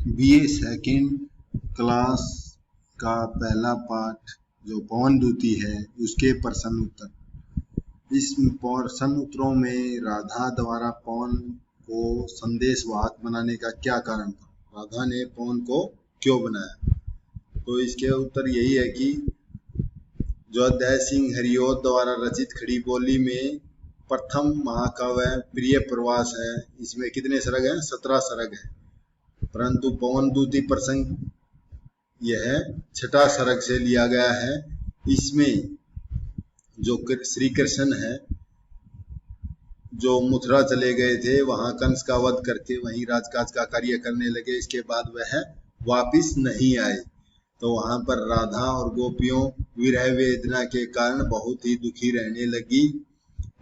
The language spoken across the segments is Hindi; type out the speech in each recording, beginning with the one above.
बीए सेकेंड क्लास का पहला पाठ जो पवन दूती है उसके प्रश्न उत्तर। इस प्रश्न उत्तरों में राधा द्वारा पवन को संदेशवाहक बनाने का क्या कारण था, राधा ने पवन को क्यों बनाया। तो इसके उत्तर यही है कि जो दया सिंह हरिओत द्वारा रचित खड़ी बोली में प्रथम महाकाव्य प्रिय प्रवास है, इसमें कितने सर्ग हैं? 17 सर्ग है, परंतु पवन दूती प्रसंग यह छठा सर्ग से लिया गया है। इसमें जो श्री कृष्ण है जो मथुरा चले गए थे, वहां कंस का वध करके वहीं राजकाज का कार्य करने लगे, इसके बाद वह वापिस नहीं आए। तो वहां पर राधा और गोपियों विरह वेदना के कारण बहुत ही दुखी रहने लगी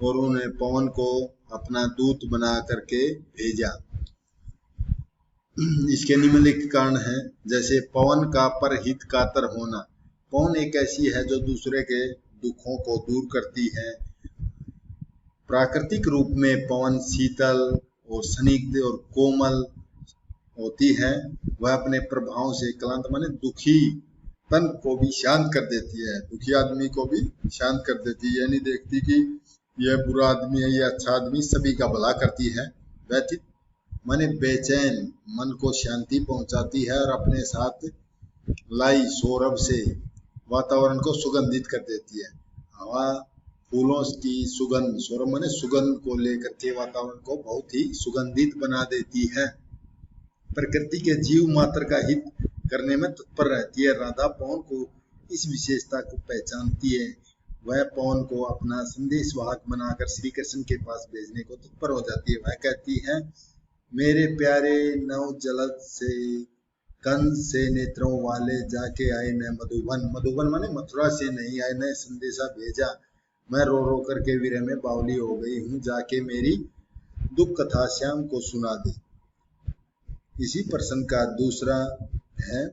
और उन्हें पवन को अपना दूत बना करके भेजा। इसके निम्नलिखित कारण है, जैसे पवन का परहित कातर होना। पवन एक ऐसी है जो दूसरे के दुखों को दूर करती है। प्राकृतिक रूप में पवन शीतल और स्निग्ध और कोमल होती है। वह अपने प्रभाव से क्लांत माने दुखी तन को भी शांत कर देती है, दुखी आदमी को भी शांत कर देती है। यानी देखती कि यह बुरा आदमी है, यह अच्छा आदमी, सभी का भला करती है। व्यथित माने बेचैन मन को शांति पहुंचाती है और अपने साथ लाई सौरभ से वातावरण को सुगंधित कर देती है। हवा फूलों की सुगंध, सौरभ माने सुगंध को लेकर के वातावरण को बहुत ही सुगंधित बना देती है। प्रकृति के जीव मात्र का हित करने में तत्पर रहती है। राधा पवन को इस विशेषता को पहचानती है। वह पवन को अपना संदेशवाहक बनाकर श्री कृष्ण के पास भेजने को तत्पर हो जाती है। वह कहती है, मेरे प्यारे नव जलद से कंस से नेत्रों वाले जाके आए न मधुबन। मधुबन माने मथुरा से नहीं आए, न संदेशा भेजा। मैं रो रो करके विरह में बावली हो गई हूँ, जाके मेरी दुख कथा श्याम को सुना दे। इसी प्रश्न का दूसरा है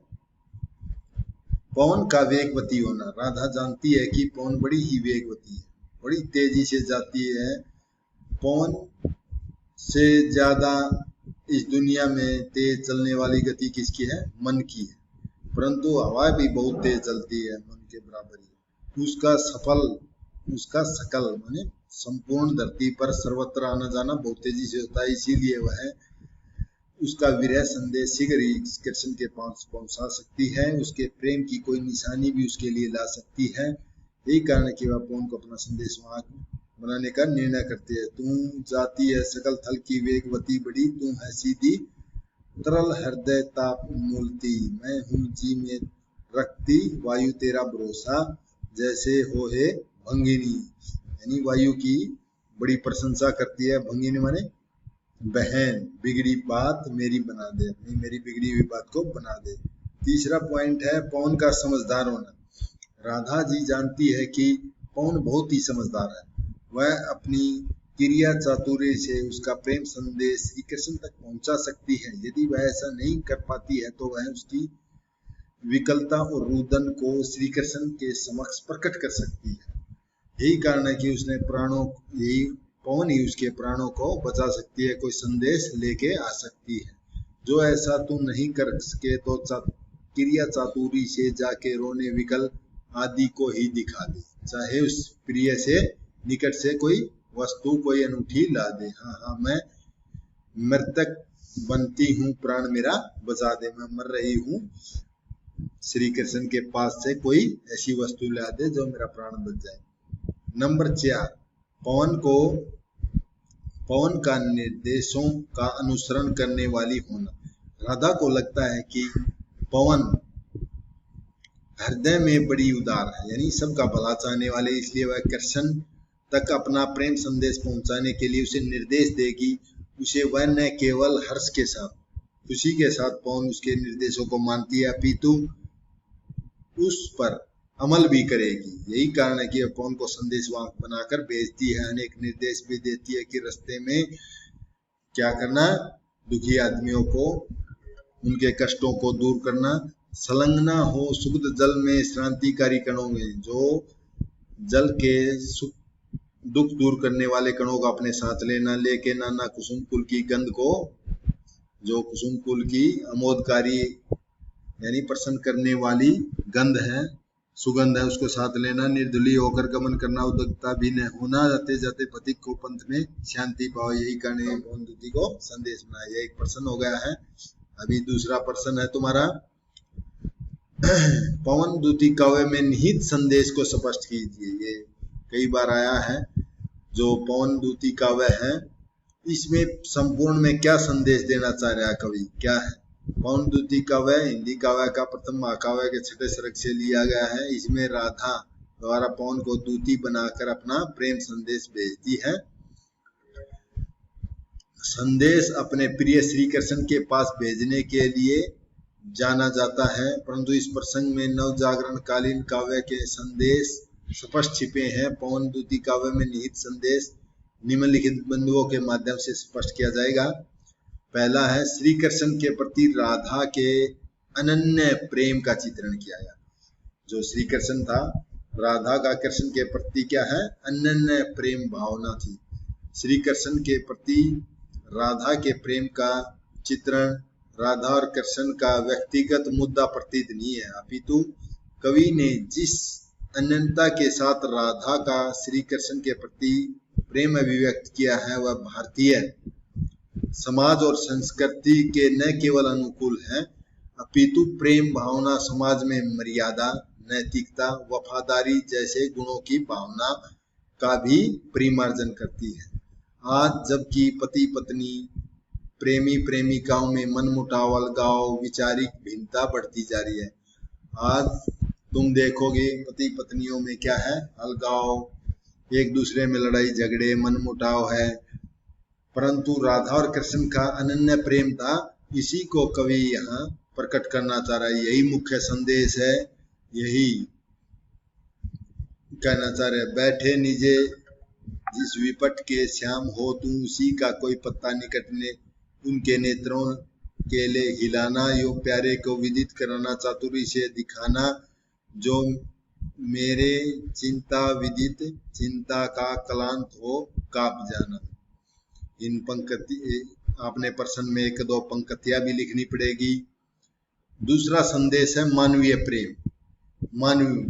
पवन का वेगवती होना। राधा जानती है कि पवन बड़ी ही वेगवती है, बड़ी तेजी से जाती है। पवन से ज्यादा इस दुनिया में तेज चलने वाली गति किसकी है? मन की है, परंतु हवा भी बहुत तेज चलती है, मन के बराबर ही। उसका सकल माने संपूर्ण धरती पर सर्वत्र आना जाना बहुत तेजी से होता है, इसीलिए वह उसका विरह संदेश शीघ्र ही कृष्ण के पास पहुंचा सकती है। उसके प्रेम की कोई निशानी भी उसके लिए ला सकती है। यही कारण है कि वह पवन को अपना संदेश बनाने का निर्णय करती है। तू जाती है सकल थल की वेगवती बड़ी, तू है सीधी तरल हृदय ताप मूलती। मैं हूँ जी में रखती वायु तेरा भरोसा, जैसे हो है भंगिनी। यानी वायु की बड़ी प्रशंसा करती है। भंगिनी माने बहन, बिगड़ी बात मेरी बना दे, मेरी बिगड़ी हुई बात को बना दे। तीसरा पॉइंट है पवन का समझदार होना। राधा जी जानती है कि पवन बहुत ही समझदार है। वह अपनी क्रिया चातुर्य से उसका प्रेम संदेश श्री कृष्ण तक पहुंचा सकती है। यदि वह ऐसा नहीं कर पाती है तो वह उसकी विकलता और रुदन को श्री कृष्ण के समक्ष प्रकट कर सकती है। यही कारण है कि उसने पवन ही उसके प्राणों को बचा सकती है, कोई संदेश लेके आ सकती है। जो ऐसा तू नहीं कर सके तो क्रिया चातुरी से जाके रोने विकल आदि को ही दिखा दे, चाहे उस प्रिय से निकट से कोई वस्तु कोई अनूठी ला दे। हाँ, मैं मृतक बनती हूँ, प्राण मेरा बचा दे, मैं मर रही हूँ, श्री कृष्ण के पास से कोई ऐसी वस्तु ला दे जो मेरा प्राण बच जाए। नंबर 4, पवन का निर्देशों का अनुसरण करने वाली होना। राधा को लगता है कि पवन हृदय में बड़ी उदार है, यानी सबका भला चाहने वाले, इसलिए वह कृष्ण तक अपना प्रेम संदेश पहुंचाने के लिए उसे निर्देश देगी। उसे वह न केवल हर्ष के साथ, खुशी के साथ पवन उसके निर्देशों को मानती है, अपितु उस पर अमल भी करेगी। यही कारण है कि वह पवन को संदेशवाहक बनाकर भेजती है। अनेक निर्देश भी देती है कि रास्ते में क्या करना, दुखी आदमियों को उनके कष्टों को दूर करना, संलग्ना हो सुगध जल में श्रांतिकारी कणों में, जो जल के दुख दूर करने वाले कणों को अपने साथ लेना, लेके नाना कुसुम कुल की गंध को जो कुसुम कुल की अमोदकारी यानी प्रसन्न करने वाली गंध है, सुगंध है, उसको साथ लेना, निर्दलीय होकर गमन करना, उद्योगता भी न होना, जाते जाते पति को पंथ में शांति पाओ, यही करने पवन दूती को संदेश बनाया। ये एक प्रश्न हो गया है। अभी दूसरा प्रश्न है तुम्हारा, पवन दूती काव्य में निहित संदेश को स्पष्ट कीजिए। ये कई बार आया है। जो पवन दूती काव्य है इसमें संपूर्ण में क्या संदेश देना चाह रहा है कवि, क्या है? पवन दूती काव्य हिंदी काव्य का प्रथम महाकाव्य के छठे सर्ग से लिया गया है। इसमें राधा द्वारा पवन को दूती बनाकर अपना प्रेम संदेश भेजती है। संदेश अपने प्रिय श्री कृष्ण के पास भेजने के लिए जाना जाता है, परंतु इस प्रसंग में नव जागरण कालीन काव्य के संदेश स्पष्ट छिपे हैं। पवन दूती काव्य में निहित संदेश निम्नलिखित बिंदुओं के माध्यम से स्पष्ट किया जाएगा। पहला है, श्री कृष्ण के प्रति राधा के अनन्य प्रेम का चित्रण किया गया। जो श्री कृष्ण था, राधा का कृष्ण के प्रति क्या है, अनन्य प्रेम भावना थी। श्री कृष्ण के प्रति राधा के प्रेम का चित्रण राधा और कृष्ण का व्यक्तिगत मुद्दा प्रतीत नहीं है, अपितु कवि ने जिस अनन्यता के साथ राधा का श्री कृष्ण के प्रति प्रेम अभिव्यक्त किया है वह भारतीय समाज और संस्कृति के न केवल अनुकूल है, अपितु प्रेम भावना समाज में मर्यादा, नैतिकता, वफादारी जैसे गुणों की भावना का भी परिमार्जन करती है। आज जबकि पति पत्नी, प्रेमी प्रेमिकाओं में मनमुटाव, अलगाव, विचारिक भिन्नता बढ़ती जा रही है। आज तुम देखोगे पति पत्नियों में क्या है, अलगाव, एक दूसरे में लड़ाई झगड़े, मनमुटाव है। परंतु राधा और कृष्ण का अनन्य प्रेम था, इसी को कवि यहाँ प्रकट करना चाह रहा है। यही मुख्य संदेश है, यही कहना चाह रहे। बैठे निजे जिस विपट के श्याम हो तू, उसी का कोई पत्ता निकट ने, उनके नेत्रों के लिए हिलाना, यो प्यारे को विदित कराना, चातुरी से दिखाना, जो मेरे चिंता विदित चिंता का कलांत हो काप जाना। इन पंक्ति आपने प्रश्न में एक दो पंक्तियां भी लिखनी पड़ेगी। दूसरा संदेश है मानवीय प्रेम,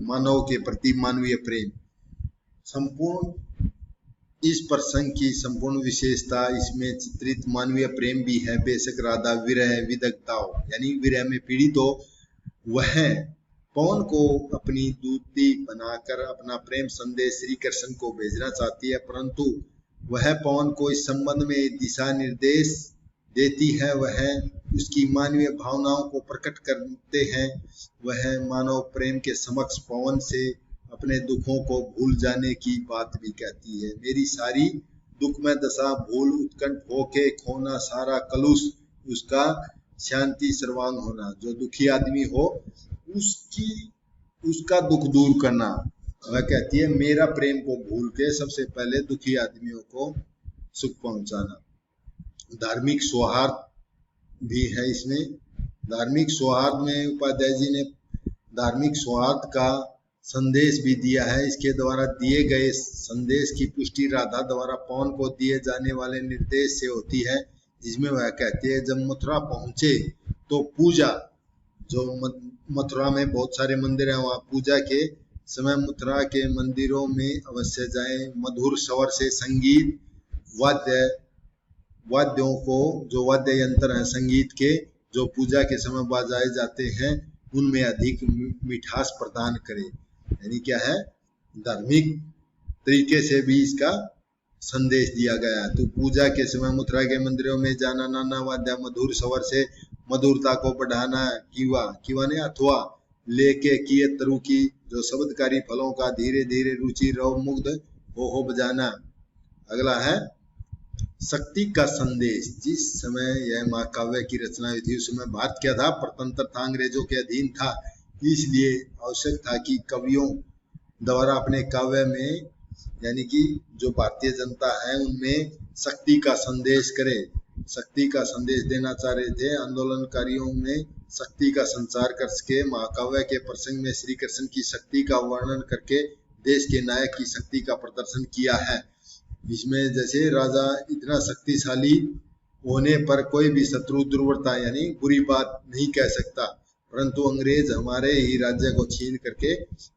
मानव के प्रति मानवीय प्रेम। संपूर्ण इस प्रसंग की संपूर्ण विशेषता इसमें चित्रित मानवीय प्रेम भी है। बेशक राधा विरह विदग्धता हो, यानी विरह में पीड़ित हो, वह पवन को अपनी दूती बनाकर अपना प्रेम संदेश श्री कृष्ण को भेजना चाहती है, परंतु वह पवन को इस संबंध में दिशा निर्देश देती है। वह उसकी मानवीय भावनाओं को प्रकट करते हैं। वह मानव प्रेम के समक्ष पवन से अपने दुखों को भूल जाने की बात भी कहती है। मेरी सारी दुख में दशा भूल उत्कंठ होके खोना सारा कलुष, उसका शांति सर्वांग होना। जो दुखी आदमी हो उसका दुख दूर करना। वह कहती है मेरा प्रेम को भूल के सबसे पहले दुखी आदमियों को सुख पहुंचाना। धार्मिक सौहार्द भी है इसमें। धार्मिक सौहार्द में उपाध्याय जी ने धार्मिक सौहार्द का संदेश भी दिया है। इसके द्वारा दिए गए संदेश की पुष्टि राधा द्वारा पवन को दिए जाने वाले निर्देश से होती है, जिसमें वह कहती है जब मथुरा पहुंचे तो पूजा, जो मथुरा में बहुत सारे मंदिर हैं, वहाँ पूजा के समय मथुरा के मंदिरों में अवश्य जाएं। मधुर स्वर से संगीत, वाद्यों को, जो वाद्य यंत्र हैं संगीत के, जो पूजा के समय बजाए जाते हैं, उनमें अधिक मिठास प्रदान करे। यानी क्या है, धार्मिक तरीके से भी इसका संदेश दिया गया है। तो पूजा के समय मथुरा के मंदिरों में जाना, नाना वाद्य मधुर स्वर से मधुरता को बढ़ाना, कीवा ने अथवा लेके किए तरु की, जो शब्दकारी फलों का धीरे धीरे रुचि रव मुग्ध हो बजाना। अगला है शक्ति का संदेश। जिस समय यह महाकाव्य की रचना हुई थी उस समय भारत क्या था, परतंत्र था, अंग्रेजों के अधीन था। इसलिए आवश्यक था कि कवियों द्वारा अपने काव्य में, यानी कि जो भारतीय जनता है उनमें शक्ति का संदेश करे, शक्ति का संदेश देना चाह रहे थे। आंदोलनकारियों में शक्ति का संचार करके महाकाव्य के प्रसंग में श्री कृष्ण की शक्ति का वर्णन करके देश के नायक की शक्ति का प्रदर्शन किया है। इसमें जैसे राजा इतना शक्तिशाली होने पर कोई भी शत्रु दुर्वृत्ता यानी बुरी बात नहीं कह सकता, परंतु अंग्रेज हमारे ही राज्य को छीन करके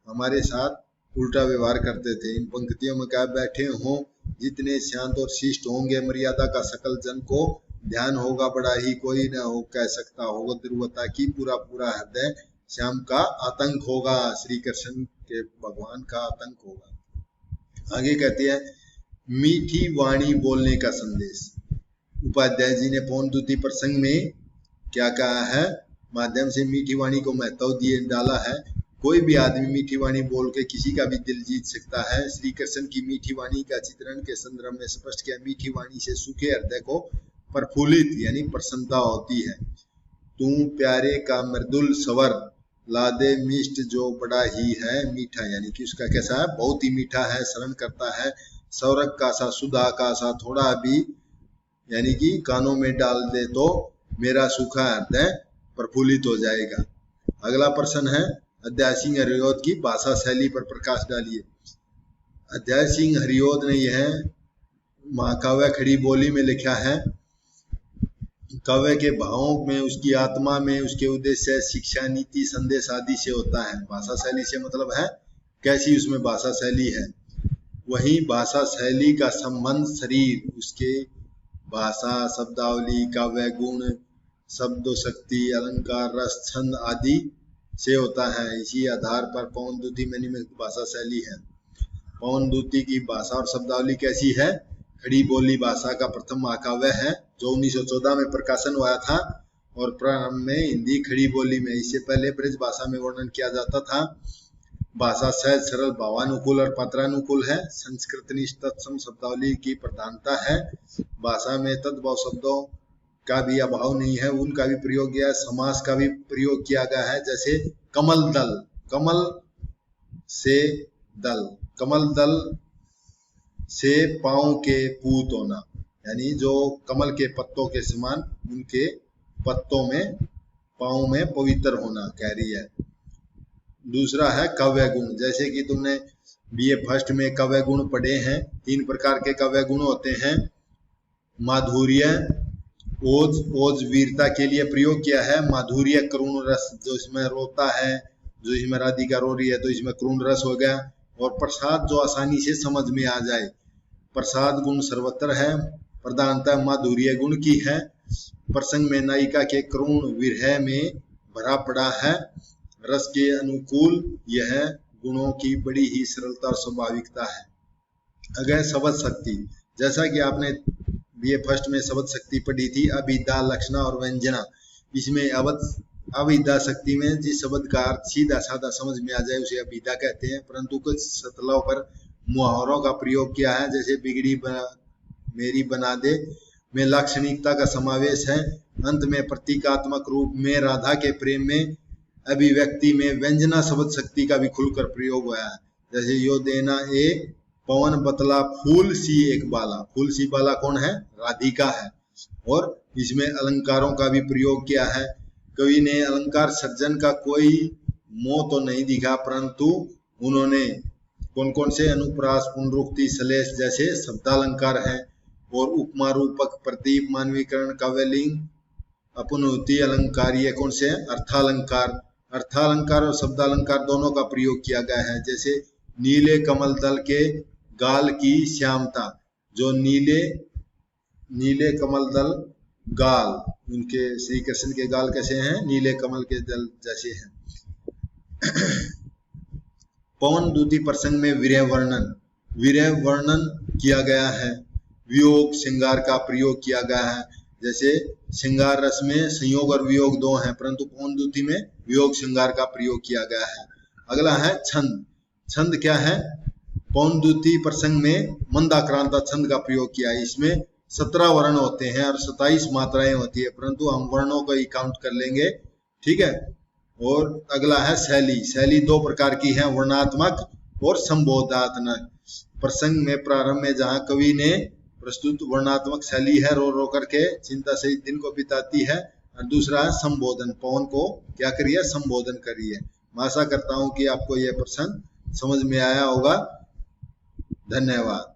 हमारे साथ उल्टा व्यवहार करते थे। इन पंक्तियों में क्या बैठे हों जितने शांत और शिष्ट होंगे, मर्यादा का सकल जन को ध्यान होगा, बड़ा ही कोई न हो कह सकता होगा दुर्वृत्ता की, पूरा पूरा हृदय श्याम का आतंक होगा, श्री कृष्ण के भगवान का आतंक होगा। आगे कहते हैं मीठी वाणी बोलने का संदेश। उपाध्याय जी ने पौनदूती प्रसंग में क्या कहा है, माध्यम से मीठी वाणी को महत्व दिए डाला है। कोई भी आदमी मीठी वाणी बोल के किसी का भी दिल जीत सकता है। श्री कृष्ण की मीठी वाणी का चित्रण के संदर्भ में स्पष्ट किया, मीठी वाणी से सूखे हृदय को प्रफुल्लित यानी प्रसन्नता होती है। तू प्यारे का मृदुल स्वर ला दे मिष्ट जो बड़ा ही है मीठा, यानी कि उसका कैसा है, बहुत ही मीठा है, शरण करता है। सौरभ का सा सुधा का सा थोड़ा भी यानी कि कानों में डाल दे तो मेरा सूखा हृदय प्रफुल्लित हो जाएगा। अगला प्रश्न है अध्याय सिंह हरिओद की भाषा शैली पर प्रकाश डालिए। अध्याय सिंह हरिओद ने यह महाकाव्य खड़ी बोली में लिखा है। काव्य के भावों में, उसकी आत्मा में, उसके उद्देश्य, शिक्षा, नीति, संदेश आदि से होता है। भाषा शैली से मतलब है कैसी उसमें भाषा शैली है। वही भाषा शैली का संबंध शरीर, उसके भाषा, शब्दावली, काव्य गुण, शब्द शक्ति, अलंकार, रस, छंद आदि से होता है। इसी आधार पर पवनदूती में निम्नलिखित भाषा शैली है। पवनदूती की भाषा और शब्दावली कैसी है? खड़ी बोली भाषा का प्रथम महाकाव्य है जो 1914 में प्रकाशन हुआ था और प्रारंभ में हिंदी खड़ी बोली में, इससे पहले ब्रज भाषा में वर्णन किया जाता था। भाषा सहज, सरल, भावानुकूल और पात्रानुकूल है। संस्कृत निष्ठ तत्सम शब्दावली की प्रधानता है। भाषा में तद्भव शब्दों का भी अभाव नहीं है, उनका भी प्रयोग किया है। समास का भी प्रयोग किया गया है, जैसे कमल दल, कमल से दल, कमल दल से पांव के पूत होना, यानी जो कमल के पत्तों के समान उनके पत्तों में पांव में पवित्र होना कह रही है। दूसरा है काव्य गुण, जैसे कि तुमने बीए फर्स्ट में काव्य गुण पढ़े हैं। 3 प्रकार के काव्य गुण होते हैं। माधुर्य, ओज, ओज वीरता के लिए प्रयोग किया है। माधुर्य करुण रस, जो इसमें रोता है, जो इसमें राधिका रो रही है तो इसमें करुण रस हो गया। और प्रसाद, जो आसानी से समझ में आ जाए। प्रसाद गुण सर्वत्र है, प्रधानता माधुर्य गुण की है। प्रसंग में नायिका के करुण विरह में भरा पड़ा है। रस के अनुकूल यह गुणों की बड़ी ही सरलता और स्वाभाविकता है। अगर शब्द शक्ति, जैसा कि आपने बीए फर्स्ट में शब्द शक्ति पढ़ी थी, अभिधा, लक्षणा और व्यंजना। इसमें अभिधा शक्ति में जिस शब्द का अर्थ सीधा साधा समझ में आ जाए उसे अभिधा कहते हैं, परंतु कुछ सतलों पर मुहावरों का प्रयोग किया है, जैसे बिगड़ी मेरी बना दे में लाक्षणिकता का समावेश है। अंत में प्रतीकात्मक रूप में राधा के प्रेम में अभिव्यक्ति में व्यंजना शब्द शक्ति का भी खुलकर प्रयोग हुआ है, जैसे यो देना ए पवन बतला फूल सी एक बाला। फूल सी बाला कौन है? राधिका है। और इसमें अलंकारों का भी प्रयोग किया है। कवि ने अलंकार सर्जन का कोई मोह तो नहीं दिखा, परंतु उन्होंने कौन कौन से अनुप्रास, पुनरुक्ति, सलेश जैसे शब्दालंकार हैं। और उपमा, रूपक, प्रतीप, मानवीकरण, काव्यलिंग, अपनुति अलंकार, ये कौन से हैं? अर्थालंकार। अर्थालंकार और शब्दालंकार दोनों का प्रयोग किया गया है, जैसे नीले कमल दल के गाल की श्यामता। जो नीले कमल दल गाल, उनके श्री कृष्ण के गाल कैसे हैं? नीले कमल के दल जैसे हैं। पवनदूती प्रसंग में विरह वर्णन किया गया है। वियोग, श्रृंगार का प्रयोग किया गया है, जैसे श्रृंगार रस में संयोग और वियोग 2 हैं, परंतु पवनदूती में वियोग श्रृंगार का प्रयोग किया गया है। अगला है छंद। छंद क्या है? पवनदूती प्रसंग में मंदाक्रांता छंद का प्रयोग किया है। इसमें 17 वर्ण होते हैं और 27 मात्राएं होती है, परंतु हम वर्णों को ही काउंट कर लेंगे, ठीक है। और अगला है शैली। शैली 2 प्रकार की है, वर्णात्मक और संबोधात्मक। प्रसंग में प्रारंभ में जहाँ कवि ने प्रस्तुत वर्णात्मक शैली है, रो रो करके चिंता से दिन को बिताती है। और दूसरा है संबोधन, पवन को क्या करिए? संबोधन करिए। मैं आशा करता हूँ कि आपको यह प्रसंग समझ में आया होगा। धन्यवाद।